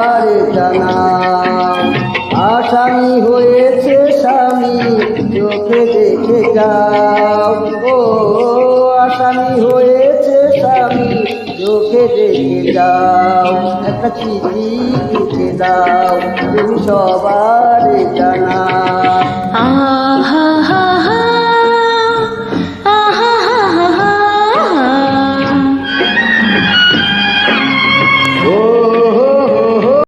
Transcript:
সবার জানাও। আসামি হয়েছে স্বামী চোখে দেখে যাও, ও আসামি হয়েছে স্বামী চোখে দেখে যাও। একটা চিঠি লিখে দাও, তুমি সবার জানাও।